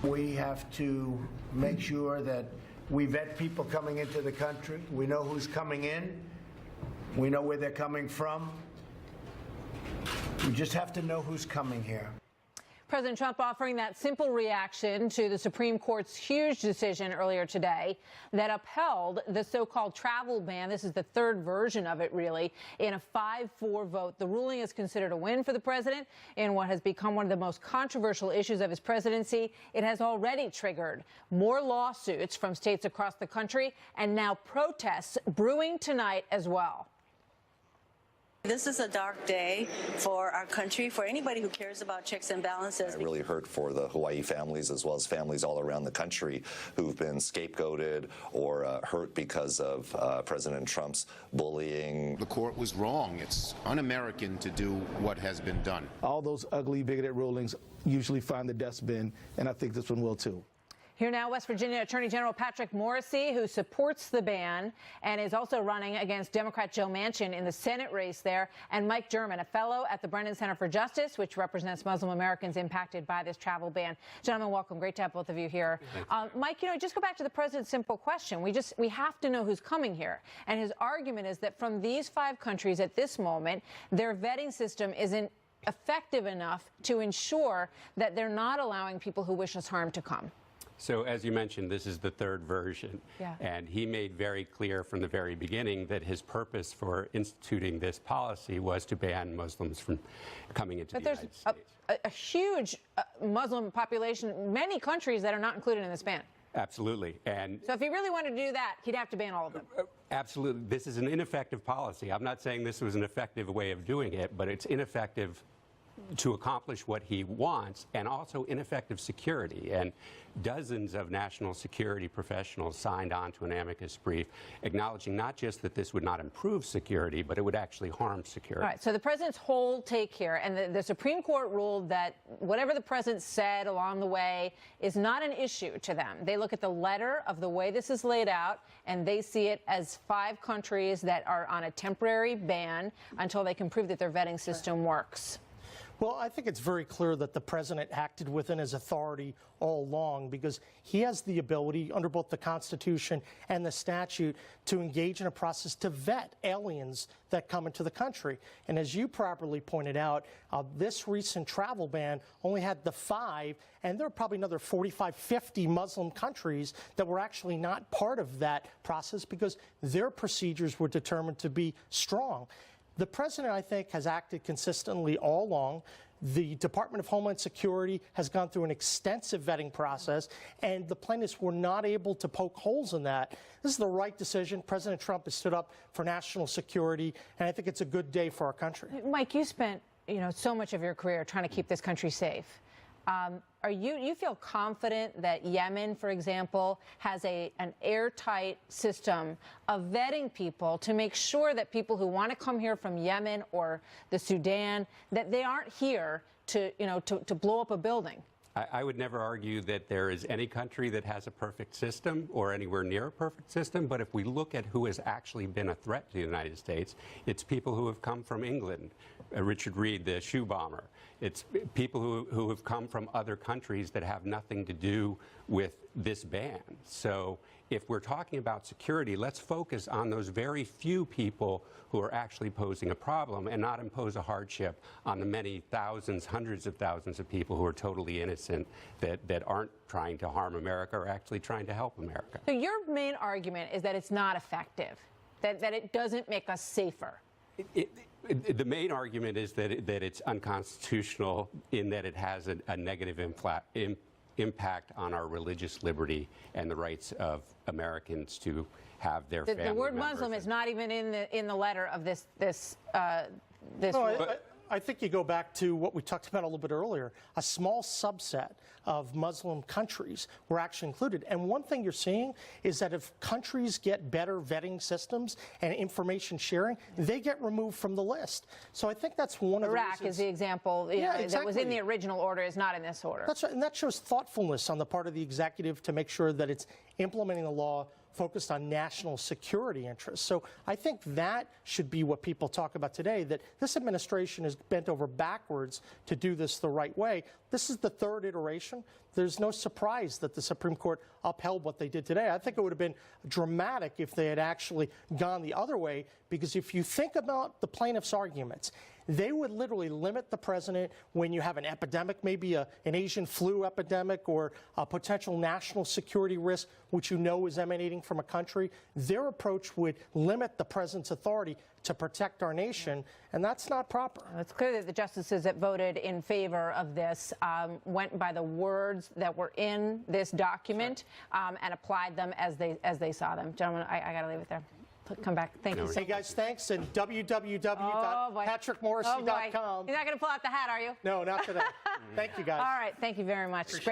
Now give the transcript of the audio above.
We have to make sure that we vet people coming into the country. We know who's coming in. We know where they're coming from. We just have to know who's coming here. President Trump offering that simple reaction to the Supreme Court's huge decision earlier today that upheld the so-called travel ban. This is the third version of it, really, in a 5-4 vote. The ruling is considered a win for the president in what has become one of the most controversial issues of his presidency. It has already triggered more lawsuits from states across the country and now protests brewing tonight as well. This is a dark day for our country, for anybody who cares about checks and balances. It really hurt for the Hawaii families as well as families all around the country who've been scapegoated or hurt because of President Trump's bullying. The court was wrong. It's un-American to do what has been done. All those ugly, bigoted rulings usually find the dustbin, and I think this one will too. Here now, West Virginia Attorney General Patrick Morrisey, who supports the ban and is also running against Democrat Joe Manchin in the Senate race there, and Mike German, a fellow at the Brennan Center for Justice, which represents Muslim Americans impacted by this travel ban. Gentlemen, welcome. Great to have both of you here. Mike, just go back to the president's simple question. We have to know who's coming here. And his argument is that from these 5 countries at this moment, their vetting system isn't effective enough to ensure that they're not allowing people who wish us harm to come. So, as you mentioned, this is the third version. Yeah. And he made very clear from the very beginning that his purpose for instituting this policy was to ban Muslims from coming into the United States. But there's a huge Muslim population, many countries that are not included in this ban. Absolutely. And so if he really wanted to do that, he'd have to ban all of them. Absolutely. This is an ineffective policy. I'm not saying this was an effective way of doing it, but it's ineffective to accomplish what he wants, and also ineffective security. And dozens of national security professionals signed on to an amicus brief acknowledging not just that this would not improve security, but it would actually harm security. All right, so the president's whole take here, and the Supreme Court ruled that whatever the president said along the way is not an issue to them. They look at the letter of the way this is laid out, and they see it as 5 countries that are on a temporary ban until they can prove that their vetting system works. Well, I think it's very clear that the president acted within his authority all along, because he has the ability under both the Constitution and the statute to engage in a process to vet aliens that come into the country. And as you properly pointed out, this recent travel ban only had the 5, and there are probably another 45, 50 Muslim countries that were actually not part of that process because their procedures were determined to be strong. The president, I think, has acted consistently all along. The Department of Homeland Security has gone through an extensive vetting process, and the plaintiffs were not able to poke holes in that. This is the right decision. President Trump has stood up for national security, and I think it's a good day for our country. Mike, you spent so much of your career trying to keep this country safe. You feel confident that Yemen, for example, has an airtight system of vetting people to make sure that people who want to come here from Yemen or the Sudan, that they aren't here to blow up a building? I would never argue that there is any country that has a perfect system or anywhere near a perfect system, but if we look at who has actually been a threat to the United States, it's people who have come from England, Richard Reed, the shoe bomber. It's people who have come from other countries that have nothing to do with this ban. So if we're talking about security, let's focus on those very few people who are actually posing a problem and not impose a hardship on the many thousands, hundreds of thousands of people who are totally innocent that aren't trying to harm America or actually trying to help America. So your main argument is that it's not effective, that it doesn't make us safer. The main argument is that it's unconstitutional in that it has a negative impact on our religious liberty and the rights of Americans to have their family members. The word Muslim is not even in the letter of this I think you go back to what we talked about a little bit earlier. A small subset of Muslim countries were actually included. And one thing you're seeing is that if countries get better vetting systems and information sharing, they get removed from the list. So I think that's one of the reasons. Iraq is the example that was in the original order, is not in this order. That's right, and that shows thoughtfulness on the part of the executive to make sure that it's implementing the law focused on national security interests. So I think that should be what people talk about today, that this administration is bent over backwards to do this the right way. This is the third iteration. There's no surprise that the Supreme Court upheld what they did today. I think it would have been dramatic if they had actually gone the other way, because if you think about the plaintiffs' arguments, they would literally limit the president when you have an epidemic, maybe an Asian flu epidemic or a potential national security risk, which you know is emanating from a country. Their approach would limit the president's authority to protect our nation, and that's not proper. It's clear that the justices that voted in favor of this went by the words that were in this document and applied them as they saw them. Gentlemen, I got to leave it there. Come back. Thank you. Hey, guys, thanks. And www.patrickmorrissey.com. You're not going to pull out the hat, are you? No, not today. Thank you, guys. All right. Thank you very much. Great.